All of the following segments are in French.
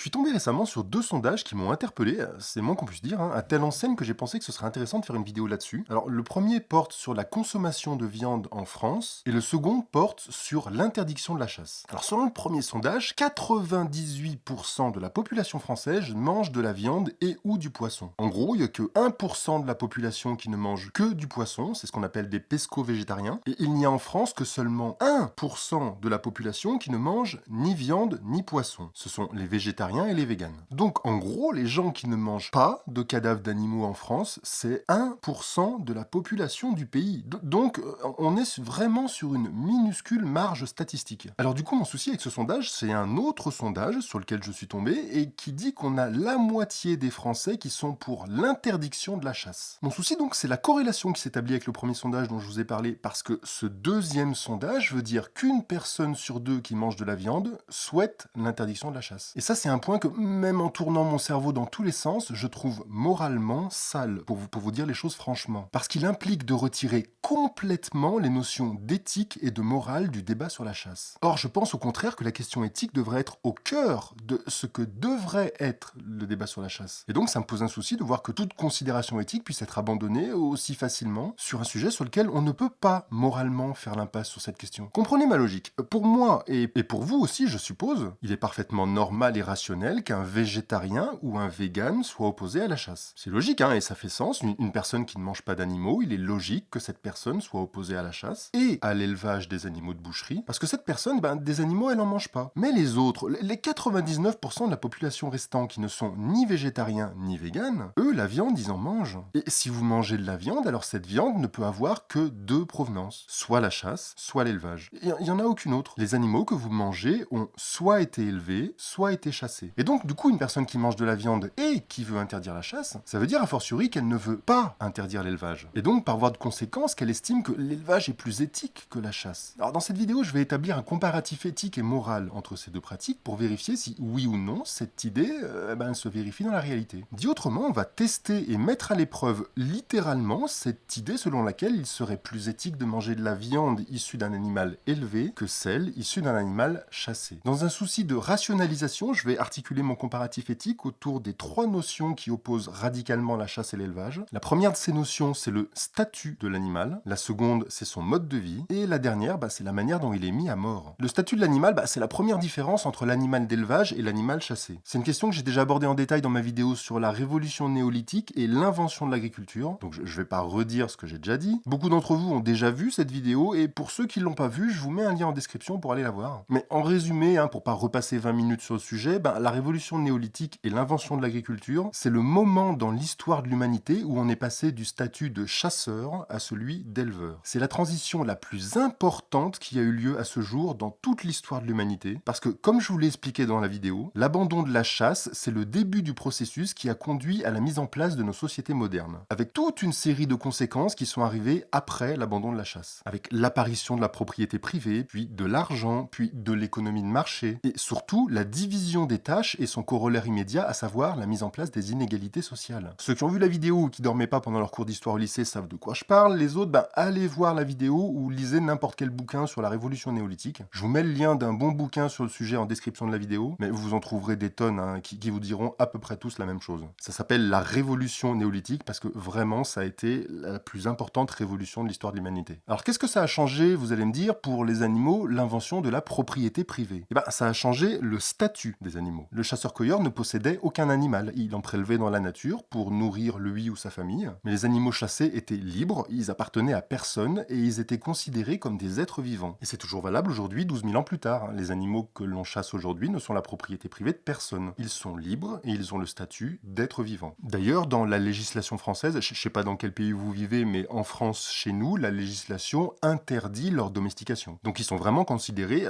suis tombé récemment sur deux sondages qui m'ont interpellé, c'est moins qu'on puisse dire, hein, à telle enseigne que j'ai pensé que ce serait intéressant de faire une vidéo là-dessus. Alors, le premier porte sur la consommation de viande en France, et le second porte sur l'interdiction de la chasse. Alors, selon le premier sondage, 98% de la population française mange de la viande et ou du poisson. En gros, il n'y a que 1% de la population qui ne mange que du poisson, c'est ce qu'on appelle des pesco-végétariens, et il n'y a en France que seulement 1% de la population qui ne mange ni viande ni poisson. Ce sont les végétariens et les véganes. Donc en gros, les gens qui ne mangent pas de cadavres d'animaux en France, c'est 1% de la population du pays. Donc on est vraiment sur une minuscule marge statistique. Alors du coup, mon souci avec ce sondage, c'est un autre sondage sur lequel je suis tombé et qui dit qu'on a la moitié des Français qui sont pour l'interdiction de la chasse. Mon souci donc, c'est la corrélation qui s'établit avec le premier sondage dont je vous ai parlé, parce que ce deuxième sondage veut dire qu'une personne sur deux qui mange de la viande souhaite l'interdiction de la chasse. Et ça, c'est un point que, même en tournant mon cerveau dans tous les sens, je trouve moralement sale, pour vous dire les choses franchement. Parce qu'il implique de retirer complètement les notions d'éthique et de morale du débat sur la chasse. Or, je pense au contraire que la question éthique devrait être au cœur de ce que devrait être le débat sur la chasse. Et donc, ça me pose un souci de voir que toute considération éthique puisse être abandonnée aussi facilement sur un sujet sur lequel on ne peut pas moralement faire l'impasse sur cette question. Comprenez ma logique. Pour moi, et pour vous aussi, je suppose, il est parfaitement normal et rationnel qu'un végétarien ou un vegan soit opposé à la chasse. C'est logique, hein, et ça fait sens. Une personne qui ne mange pas d'animaux, il est logique que cette personne soit opposée à la chasse et à l'élevage des animaux de boucherie, parce que cette personne, des animaux, elle n'en mange pas. Mais les autres, les 99% de la population restant qui ne sont ni végétariens ni véganes, eux, la viande, ils en mangent. Et si vous mangez de la viande, alors cette viande ne peut avoir que deux provenances, soit la chasse, soit l'élevage. Il n'y en a aucune autre. Les animaux que vous mangez ont soit été élevés, soit été chassés. Et donc, du coup, une personne qui mange de la viande et qui veut interdire la chasse, ça veut dire a fortiori qu'elle ne veut pas interdire l'élevage. Et donc, par voie de conséquence, qu'elle estime que l'élevage est plus éthique que la chasse. Alors, dans cette vidéo, je vais établir un comparatif éthique et moral entre ces deux pratiques pour vérifier si, oui ou non, cette idée, elle se vérifie dans la réalité. Dit autrement, on va tester et mettre à l'épreuve littéralement cette idée selon laquelle il serait plus éthique de manger de la viande issue d'un animal élevé que celle issue d'un animal chassé. Dans un souci de rationalisation, je vais articuler mon comparatif éthique autour des trois notions qui opposent radicalement la chasse et l'élevage. La première de ces notions, c'est le statut de l'animal. La seconde, c'est son mode de vie. Et la dernière, c'est la manière dont il est mis à mort. Le statut de l'animal, c'est la première différence entre l'animal d'élevage et l'animal chassé. C'est une question que j'ai déjà abordée en détail dans ma vidéo sur la révolution néolithique et l'invention de l'agriculture. Donc je vais pas redire ce que j'ai déjà dit. Beaucoup d'entre vous ont déjà vu cette vidéo et pour ceux qui l'ont pas vue, je vous mets un lien en description pour aller la voir. Mais en résumé, pour pas repasser 20 minutes sur le sujet, la révolution néolithique et l'invention de l'agriculture, c'est le moment dans l'histoire de l'humanité où on est passé du statut de chasseur à celui d'éleveur. C'est la transition la plus importante qui a eu lieu à ce jour dans toute l'histoire de l'humanité, parce que, comme je vous l'ai expliqué dans la vidéo, l'abandon de la chasse, c'est le début du processus qui a conduit à la mise en place de nos sociétés modernes, avec toute une série de conséquences qui sont arrivées après l'abandon de la chasse, avec l'apparition de la propriété privée, puis de l'argent, puis de l'économie de marché, et surtout la division des tâches et son corollaire immédiat, à savoir la mise en place des inégalités sociales. Ceux qui ont vu la vidéo ou qui dormaient pas pendant leur cours d'histoire au lycée savent de quoi je parle, les autres, allez voir la vidéo ou lisez n'importe quel bouquin sur la révolution néolithique. Je vous mets le lien d'un bon bouquin sur le sujet en description de la vidéo, mais vous en trouverez des tonnes qui vous diront à peu près tous la même chose. Ça s'appelle la révolution néolithique parce que vraiment ça a été la plus importante révolution de l'histoire de l'humanité. Alors qu'est-ce que ça a changé, vous allez me dire, pour les animaux, l'invention de la propriété privée? Ça a changé le statut des animaux. Le chasseur-cueilleur ne possédait aucun animal, il en prélevait dans la nature pour nourrir lui ou sa famille, mais les animaux chassés étaient libres, ils appartenaient à personne et ils étaient considérés comme des êtres vivants. Et c'est toujours valable aujourd'hui, 12 000 ans plus tard. Les animaux que l'on chasse aujourd'hui ne sont la propriété privée de personne. Ils sont libres et ils ont le statut d'être vivants. D'ailleurs, dans la législation française, je ne sais pas dans quel pays vous vivez, mais en France, chez nous, la législation interdit leur domestication. Donc ils sont vraiment considérés,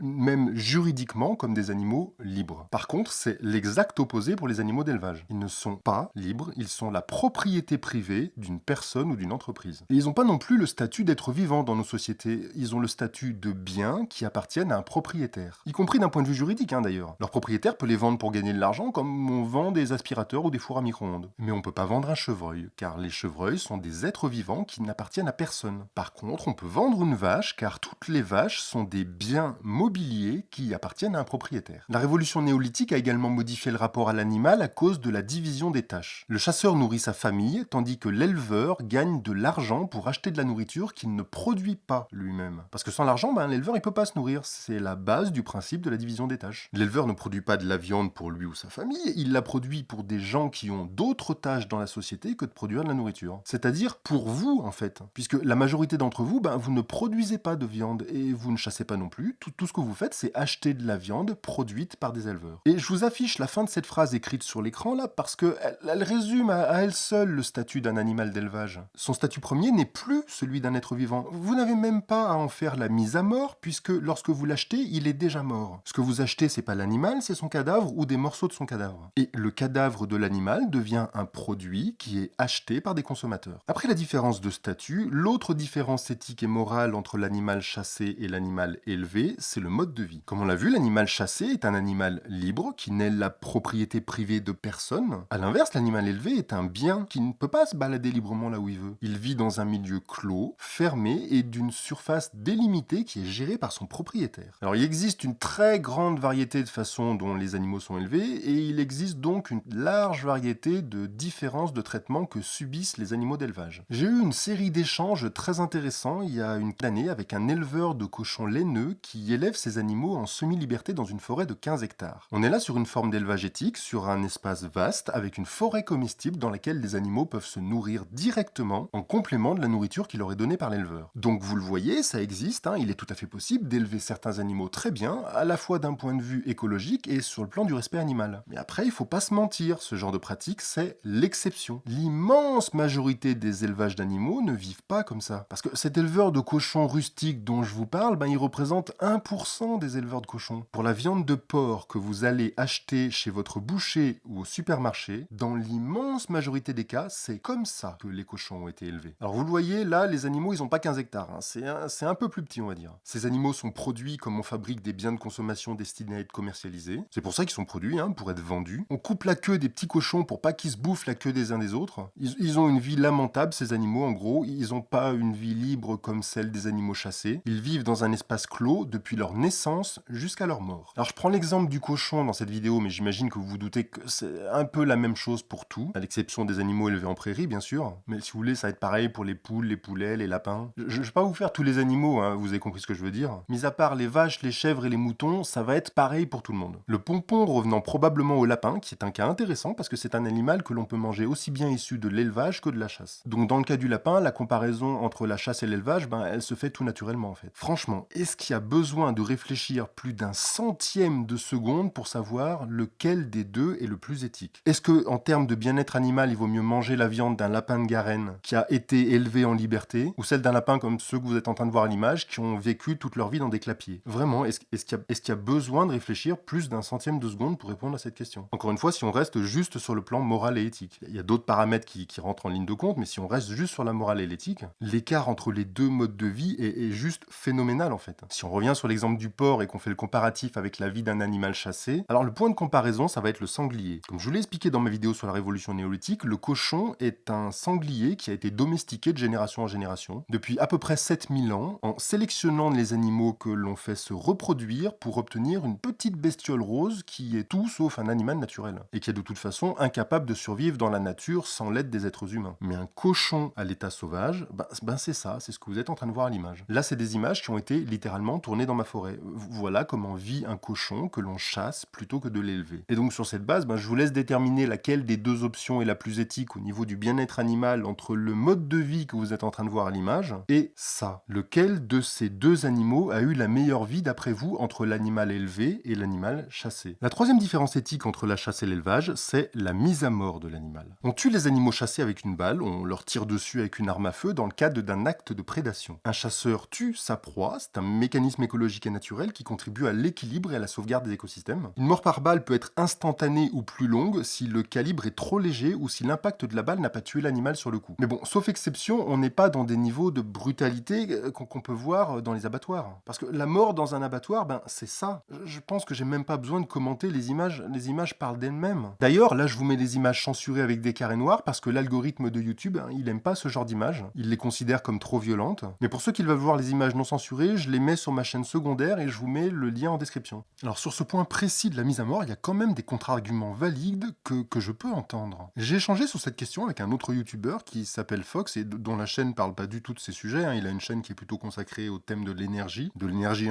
même juridiquement, comme des animaux libres. Par contre, c'est l'exact opposé pour les animaux d'élevage. Ils ne sont pas libres, ils sont la propriété privée d'une personne ou d'une entreprise. Et ils n'ont pas non plus le statut d'être vivants dans nos sociétés. Ils ont le statut de biens qui appartiennent à un propriétaire. Y compris d'un point de vue juridique, d'ailleurs. Leur propriétaire peut les vendre pour gagner de l'argent comme on vend des aspirateurs ou des fours à micro-ondes. Mais on peut pas vendre un chevreuil, car les chevreuils sont des êtres vivants qui n'appartiennent à personne. Par contre, on peut vendre une vache, car toutes les vaches sont des biens mobiliers qui appartiennent à un propriétaire. La révolution néolithique politique a également modifié le rapport à l'animal à cause de la division des tâches. Le chasseur nourrit sa famille, tandis que l'éleveur gagne de l'argent pour acheter de la nourriture qu'il ne produit pas lui-même. Parce que sans l'argent, l'éleveur il peut pas se nourrir. C'est la base du principe de la division des tâches. L'éleveur ne produit pas de la viande pour lui ou sa famille, il la produit pour des gens qui ont d'autres tâches dans la société que de produire de la nourriture. C'est-à-dire pour vous, en fait. Puisque la majorité d'entre vous, vous ne produisez pas de viande et vous ne chassez pas non plus. Tout ce que vous faites, c'est acheter de la viande produite par des éleveurs. Et je vous affiche la fin de cette phrase écrite sur l'écran là parce qu'elle résume à elle seule le statut d'un animal d'élevage. Son statut premier n'est plus celui d'un être vivant. Vous n'avez même pas à en faire la mise à mort puisque lorsque vous l'achetez, il est déjà mort. Ce que vous achetez, c'est pas l'animal, c'est son cadavre ou des morceaux de son cadavre. Et le cadavre de l'animal devient un produit qui est acheté par des consommateurs. Après la différence de statut, l'autre différence éthique et morale entre l'animal chassé et l'animal élevé, c'est le mode de vie. Comme on l'a vu, l'animal chassé est un animal libre qui n'est la propriété privée de personne. À l'inverse, l'animal élevé est un bien qui ne peut pas se balader librement là où il veut. Il vit dans un milieu clos, fermé et d'une surface délimitée qui est gérée par son propriétaire. Alors il existe une très grande variété de façons dont les animaux sont élevés et il existe donc une large variété de différences de traitement que subissent les animaux d'élevage. J'ai eu une série d'échanges très intéressants il y a une année avec un éleveur de cochons laineux qui élève ses animaux en semi-liberté dans une forêt de 15 hectares. On est là sur une forme d'élevage éthique, sur un espace vaste avec une forêt comestible dans laquelle les animaux peuvent se nourrir directement en complément de la nourriture qui leur est donnée par l'éleveur. Donc vous le voyez, ça existe, il est tout à fait possible d'élever certains animaux très bien, à la fois d'un point de vue écologique et sur le plan du respect animal. Mais après, il faut pas se mentir, ce genre de pratique, c'est l'exception. L'immense majorité des élevages d'animaux ne vivent pas comme ça. Parce que cet éleveur de cochons rustiques dont je vous parle, il représente 1% des éleveurs de cochons. Pour la viande de porc que vous allez acheter chez votre boucher ou au supermarché, dans l'immense majorité des cas, c'est comme ça que les cochons ont été élevés. Alors vous le voyez, là, les animaux, ils n'ont pas 15 hectares. C'est un peu plus petit, on va dire. Ces animaux sont produits comme on fabrique des biens de consommation destinés à être commercialisés. C'est pour ça qu'ils sont produits, pour être vendus. On coupe la queue des petits cochons pour pas qu'ils se bouffent la queue des uns des autres. Ils ont une vie lamentable, ces animaux, en gros. Ils n'ont pas une vie libre comme celle des animaux chassés. Ils vivent dans un espace clos depuis leur naissance jusqu'à leur mort. Alors je prends l'exemple du cochon dans cette vidéo, mais j'imagine que vous vous doutez que c'est un peu la même chose pour tout, à l'exception des animaux élevés en prairie, bien sûr. Mais si vous voulez, ça va être pareil pour les poules, les poulets, les lapins. Je vais pas vous faire tous les animaux, vous avez compris ce que je veux dire. Mis à part les vaches, les chèvres et les moutons, ça va être pareil pour tout le monde. Le pompon revenant probablement au lapin, qui est un cas intéressant parce que c'est un animal que l'on peut manger aussi bien issu de l'élevage que de la chasse. Donc dans le cas du lapin, la comparaison entre la chasse et l'élevage, elle se fait tout naturellement en fait. Franchement, est-ce qu'il y a besoin de réfléchir plus d'un centième de seconde pour savoir lequel des deux est le plus éthique? Est-ce que en termes de bien-être animal, il vaut mieux manger la viande d'un lapin de Garenne qui a été élevé en liberté ou celle d'un lapin comme ceux que vous êtes en train de voir à l'image qui ont vécu toute leur vie dans des clapiers? Vraiment, est-ce qu'il y a besoin de réfléchir plus d'un centième de seconde pour répondre à cette question? Encore une fois, si on reste juste sur le plan moral et éthique. Il y a d'autres paramètres qui rentrent en ligne de compte, mais si on reste juste sur la morale et l'éthique, l'écart entre les deux modes de vie est juste phénoménal en fait. Si on revient sur l'exemple du porc et qu'on fait le comparatif avec la vie d'un animal chassé, alors le point de comparaison, ça va être le sanglier. Comme je vous l'ai expliqué dans ma vidéo sur la révolution néolithique, le cochon est un sanglier qui a été domestiqué de génération en génération depuis à peu près 7000 ans en sélectionnant les animaux que l'on fait se reproduire pour obtenir une petite bestiole rose qui est tout sauf un animal naturel et qui est de toute façon incapable de survivre dans la nature sans l'aide des êtres humains. Mais un cochon à l'état sauvage, c'est ça, c'est ce que vous êtes en train de voir à l'image. Là, c'est des images qui ont été littéralement tournées dans ma forêt. Voilà comment vit un cochon que l'on chasse plutôt que de l'élever. Et donc sur cette base, je vous laisse déterminer laquelle des deux options est la plus éthique au niveau du bien-être animal entre le mode de vie que vous êtes en train de voir à l'image et ça. Lequel de ces deux animaux a eu la meilleure vie d'après vous entre l'animal élevé et l'animal chassé? La troisième différence éthique entre la chasse et l'élevage, c'est la mise à mort de l'animal. On tue les animaux chassés avec une balle, on leur tire dessus avec une arme à feu dans le cadre d'un acte de prédation. Un chasseur tue sa proie, c'est un mécanisme écologique et naturel qui contribue à l'équilibre et à la sauvegarde des écosystèmes. Une mort par balle peut être instantanée ou plus longue si le calibre est trop léger ou si l'impact de la balle n'a pas tué l'animal sur le coup. Mais bon, sauf exception, on n'est pas dans des niveaux de brutalité qu'on peut voir dans les abattoirs. Parce que la mort dans un abattoir, c'est ça. Je pense que j'ai même pas besoin de commenter les images parlent d'elles-mêmes. D'ailleurs, là je vous mets des images censurées avec des carrés noirs parce que l'algorithme de YouTube, il aime pas ce genre d'images. Il les considère comme trop violentes. Mais pour ceux qui veulent voir les images non censurées, je les mets sur ma chaîne secondaire et je vous mets le lien en description. Alors sur ce point précis, précis de la mise à mort, il y a quand même des contre-arguments valides que je peux entendre. J'ai échangé sur cette question avec un autre youtubeur qui s'appelle Fox et dont la chaîne parle pas du tout de ces sujets, hein. Il a une chaîne qui est plutôt consacrée au thème de l'énergie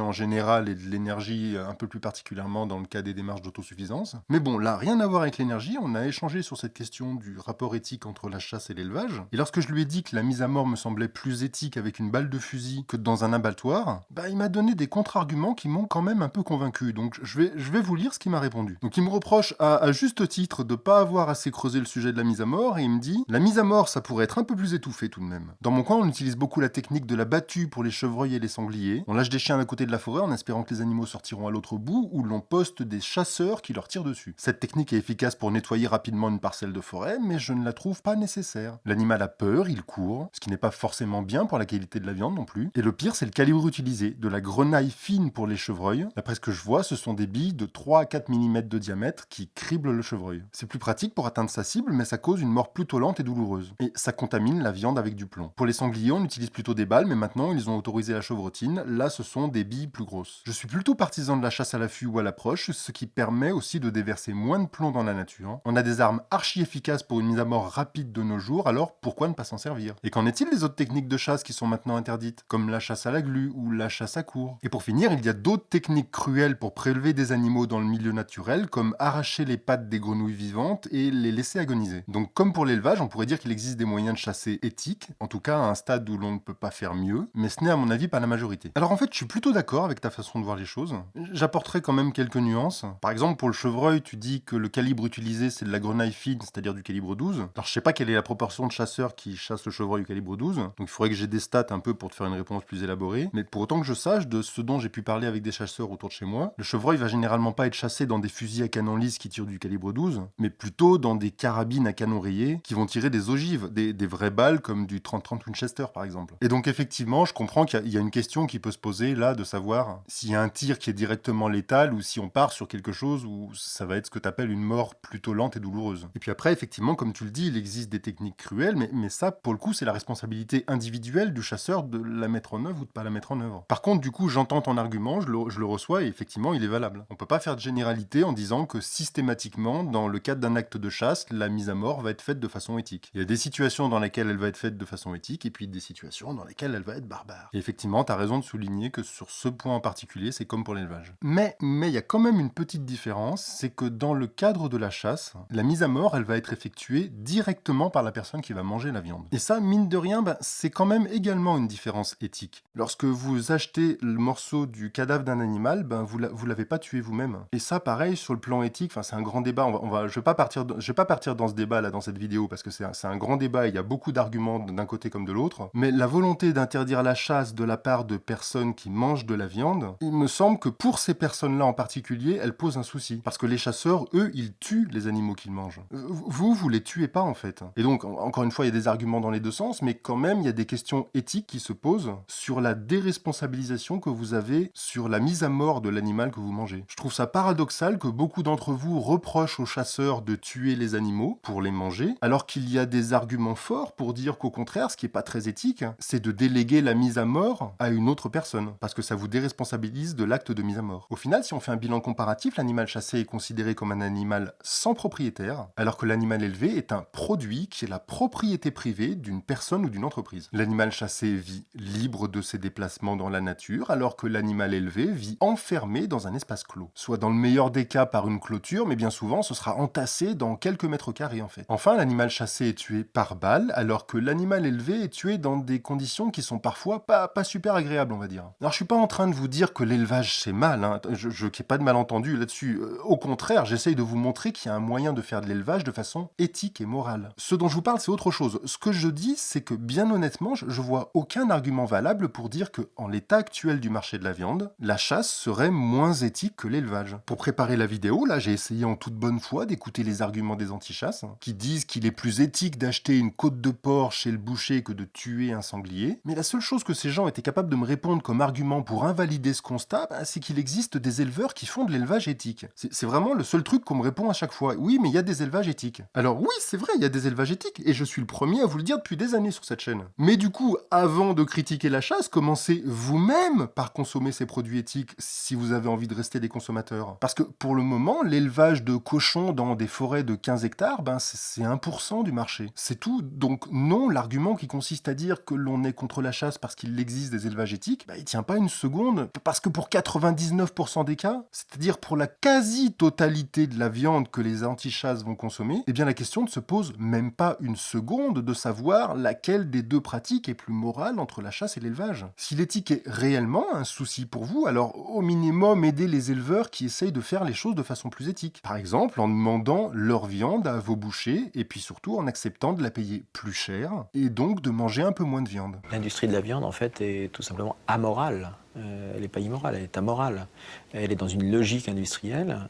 en général et de l'énergie un peu plus particulièrement dans le cas des démarches d'autosuffisance. Mais bon, là, rien à voir avec l'énergie, on a échangé sur cette question du rapport éthique entre la chasse et l'élevage, et lorsque je lui ai dit que la mise à mort me semblait plus éthique avec une balle de fusil que dans un abattoir, il m'a donné des contre-arguments qui m'ont quand même un peu convaincu, donc je vais vous lire ce qu'il m'a répondu. Donc il me reproche à juste titre de pas avoir assez creusé le sujet de la mise à mort, et il me dit « La mise à mort, ça pourrait être un peu plus étouffé tout de même. Dans mon coin, on utilise beaucoup la technique de la battue pour les chevreuils et les sangliers. On lâche des chiens d'un côté de la forêt en espérant que les animaux sortiront à l'autre bout, où l'on poste des chasseurs qui leur tirent dessus. Cette technique est efficace pour nettoyer rapidement une parcelle de forêt, mais je ne la trouve pas nécessaire. L'animal a peur, il court, ce qui n'est pas forcément bien pour la qualité de la viande non plus. Et le pire, c'est le calibre utilisé, de la grenaille fine pour les chevreuils. D'après ce que je vois, ce sont des billes de 3 à 4 mm de diamètre qui criblent le chevreuil. C'est plus pratique pour atteindre sa cible, mais ça cause une mort plutôt lente et douloureuse. Et ça contamine la viande avec du plomb. Pour les sangliers, on utilise plutôt des balles, mais maintenant, ils ont autorisé la chevrotine. Là, ce sont des billes plus grosses. Je suis plutôt partisan de la chasse à l'affût ou à l'approche, ce qui permet aussi de déverser moins de plomb dans la nature. On a des armes archi efficaces pour une mise à mort rapide de nos jours, alors pourquoi ne pas s'en servir? Et qu'en est-il des autres techniques de chasse qui sont maintenant interdites, comme la chasse à la glu ou la chasse à courre? Et pour finir, il y a d'autres techniques cruelles pour prélever des animaux dans le milieu naturel, comme arracher les pattes des grenouilles vivantes et les laisser agoniser. Donc comme pour l'élevage, on pourrait dire qu'il existe des moyens de chasser éthiques, en tout cas à un stade où l'on ne peut pas faire mieux, mais ce n'est à mon avis pas la majorité. Alors en fait, je suis plutôt d'accord avec ta façon de voir les choses. J'apporterai quand même quelques nuances. Par exemple, pour le chevreuil, tu dis que le calibre utilisé c'est de la grenaille fine, c'est-à-dire du calibre 12. Alors je sais pas quelle est la proportion de chasseurs qui chassent le chevreuil du calibre 12, donc il faudrait que j'ai des stats un peu pour te faire une réponse plus élaborée, mais pour autant que je sache, de ce dont j'ai pu parler avec des chasseurs autour de chez moi, le chevreuil va généralement pas être chassé dans des fusils à canon lisse qui tirent du calibre 12, mais plutôt dans des carabines à canon rayé qui vont tirer des ogives, des vraies balles comme du 30-30 Winchester par exemple. Et donc effectivement, je comprends qu'il y a une question qui peut se poser là de savoir s'il y a un tir qui est directement létal ou si on part sur quelque chose où ça va être ce que tu appelles une mort plutôt lente et douloureuse. Et puis après, effectivement, comme tu le dis, il existe des techniques cruelles, mais ça, pour le coup, c'est la responsabilité individuelle du chasseur de la mettre en œuvre ou de pas la mettre en œuvre. Par contre, du coup, j'entends ton argument, je le reçois et effectivement, il est valable. On peut pas faire de généralité en disant que systématiquement, dans le cadre d'un acte de chasse, la mise à mort va être faite de façon éthique. Il y a des situations dans lesquelles elle va être faite de façon éthique et puis des situations dans lesquelles elle va être barbare. Et effectivement, tu as raison de souligner que sur ce point en particulier, c'est comme pour l'élevage. Mais il y a quand même une petite différence, c'est que dans le cadre de la chasse, la mise à mort, elle va être effectuée directement par la personne qui va manger la viande. Et ça, mine de rien, c'est quand même également une différence éthique. Lorsque vous achetez le morceau du cadavre d'un animal, vous l'avez pas tué vous-même. Et ça, pareil, sur le plan éthique, c'est un grand débat. Je vais pas partir dans ce débat là dans cette vidéo parce que c'est un grand débat. Et il y a beaucoup d'arguments d'un côté comme de l'autre. Mais la volonté d'interdire la chasse de la part de personnes qui mangent de la viande, il me semble que pour ces personnes-là en particulier, elle pose un souci. Parce que les chasseurs, eux, ils tuent les animaux qu'ils mangent. Vous les tuez pas en fait. Et donc, encore une fois, il y a des arguments dans les deux sens, mais quand même, il y a des questions éthiques qui se posent sur la déresponsabilisation que vous avez sur la mise à mort de l'animal que vous mangez. Je trouve ça paradoxal que beaucoup d'entre vous reprochent aux chasseurs de tuer les animaux pour les manger, alors qu'il y a des arguments forts pour dire qu'au contraire, ce qui est pas très éthique, c'est de déléguer la mise à mort à une autre personne, parce que ça vous déresponsabilise de l'acte de mise à mort. Au final, si on fait un bilan comparatif, l'animal chassé est considéré comme un animal sans propriétaire, alors que l'animal élevé est un produit qui est la propriété privée d'une personne ou d'une entreprise. L'animal chassé vit libre de ses déplacements dans la nature, alors que l'animal élevé vit enfermé dans un espace clos. Soit dans le meilleur des cas par une clôture, mais bien souvent ce sera entassé dans quelques mètres carrés en fait. Enfin, l'animal chassé est tué par balle, alors que l'animal élevé est tué dans des conditions qui sont parfois pas super agréables, on va dire. Alors je suis pas en train de vous dire que l'élevage c'est mal, hein. Je qu'il n'y ait pas de malentendu là-dessus. Au contraire, j'essaye de vous montrer qu'il y a un moyen de faire de l'élevage de façon éthique et morale. Ce dont je vous parle, c'est autre chose. Ce que je dis, c'est que bien honnêtement, je vois aucun argument valable pour dire que, en l'état actuel du marché de la viande, la chasse serait moins éthique que l'élevage. Pour préparer la vidéo, là, j'ai essayé en toute bonne foi d'écouter les arguments des anti-chasses, qui disent qu'il est plus éthique d'acheter une côte de porc chez le boucher que de tuer un sanglier. Mais la seule chose que ces gens étaient capables de me répondre comme argument pour invalider ce constat, c'est qu'il existe des éleveurs qui font de l'élevage éthique. C'est vraiment le seul truc qu'on me répond à chaque fois. Oui, mais il y a des élevages éthiques. Alors oui, c'est vrai, il y a des élevages éthiques, et je suis le premier à vous le dire depuis des années sur cette chaîne. Mais du coup, avant de critiquer la chasse, commencez vous-même par consommer ces produits éthiques si vous avez envie de rester des consommateurs consommateurs? Parce que pour le moment, l'élevage de cochons dans des forêts de 15 hectares, ben c'est 1% du marché. C'est tout. Donc non, l'argument qui consiste à dire que l'on est contre la chasse parce qu'il existe des élevages éthiques, ben, il tient pas une seconde. Parce que pour 99% des cas, c'est-à-dire pour la quasi-totalité de la viande que les anti-chasses vont consommer, eh bien la question ne se pose même pas une seconde de savoir laquelle des deux pratiques est plus morale entre la chasse et l'élevage. Si l'éthique est réellement un souci pour vous, alors au minimum aidez les éleveurs qui essayent de faire les choses de façon plus éthique. Par exemple en demandant leur viande à vos bouchers et puis surtout en acceptant de la payer plus cher et donc de manger un peu moins de viande. L'industrie de la viande, en fait, est tout simplement amorale. Elle n'est pas immorale, elle est amorale. Elle est dans une logique industrielle.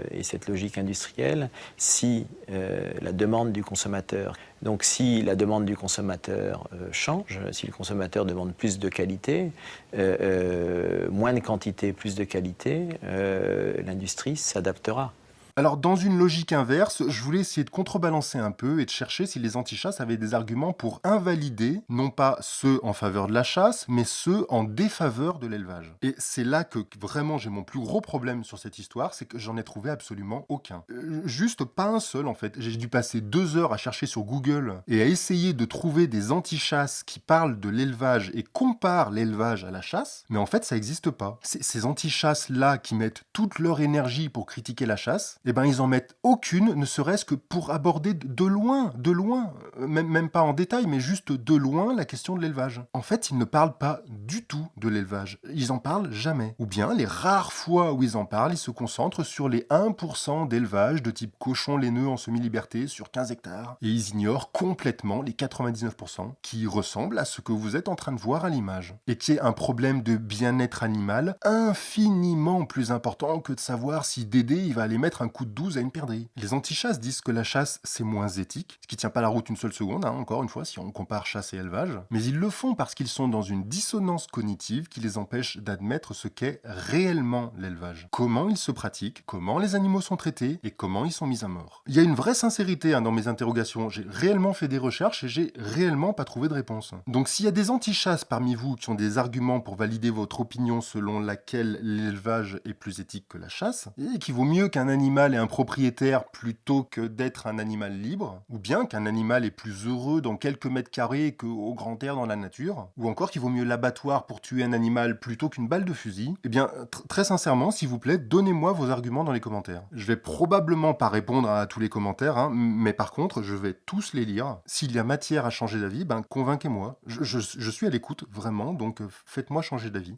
Et cette logique industrielle, si la demande du consommateur, donc si la demande du consommateur change, si le consommateur demande plus de qualité, moins de quantité, plus de qualité, l'industrie s'adaptera. Alors, dans une logique inverse, je voulais essayer de contrebalancer un peu et de chercher si les antichasses avaient des arguments pour invalider, non pas ceux en faveur de la chasse, mais ceux en défaveur de l'élevage. Et c'est là que vraiment j'ai mon plus gros problème sur cette histoire, c'est que j'en ai trouvé absolument aucun. Juste pas un seul en fait. J'ai dû passer 2 heures à chercher sur Google et à essayer de trouver des antichasses qui parlent de l'élevage et comparent l'élevage à la chasse, mais en fait ça n'existe pas. Ces antichasses-là qui mettent toute leur énergie pour critiquer la chasse, eh ben ils en mettent aucune, ne serait-ce que pour aborder de loin, même pas en détail, mais juste de loin la question de l'élevage. En fait, ils ne parlent pas du tout de l'élevage. Ils en parlent jamais. Ou bien, les rares fois où ils en parlent, ils se concentrent sur les 1% d'élevage de type cochon laineux en semi-liberté sur 15 hectares. Et ils ignorent complètement les 99% qui ressemblent à ce que vous êtes en train de voir à l'image. Et qui est un problème de bien-être animal infiniment plus important que de savoir si Dédé il va aller mettre un coup de 12 à une perdrix. Les antichasses disent que la chasse c'est moins éthique, ce qui tient pas la route une seule seconde, encore une fois, si on compare chasse et élevage, mais ils le font parce qu'ils sont dans une dissonance cognitive qui les empêche d'admettre ce qu'est réellement l'élevage. Comment il se pratique, comment les animaux sont traités et comment ils sont mis à mort. Il y a une vraie sincérité dans mes interrogations, j'ai réellement fait des recherches et j'ai réellement pas trouvé de réponse. Donc s'il y a des antichasses parmi vous qui ont des arguments pour valider votre opinion selon laquelle l'élevage est plus éthique que la chasse, et qu'il vaut mieux qu'un animal ait un propriétaire plutôt que d'être un animal libre, ou bien qu'un animal est plus heureux dans quelques mètres carrés qu'au grand air dans la nature, ou encore qu'il vaut mieux l'abattoir pour tuer un animal plutôt qu'une balle de fusil, eh bien, très sincèrement, s'il vous plaît, donnez-moi vos arguments dans les commentaires. Je vais probablement pas répondre à tous les commentaires, mais par contre, je vais tous les lire. S'il y a matière à changer d'avis, ben convainquez-moi. Je suis à l'écoute, vraiment, donc faites-moi changer d'avis.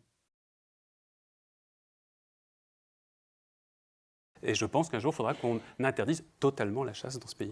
Et je pense qu'un jour, il faudra qu'on interdise totalement la chasse dans ce pays.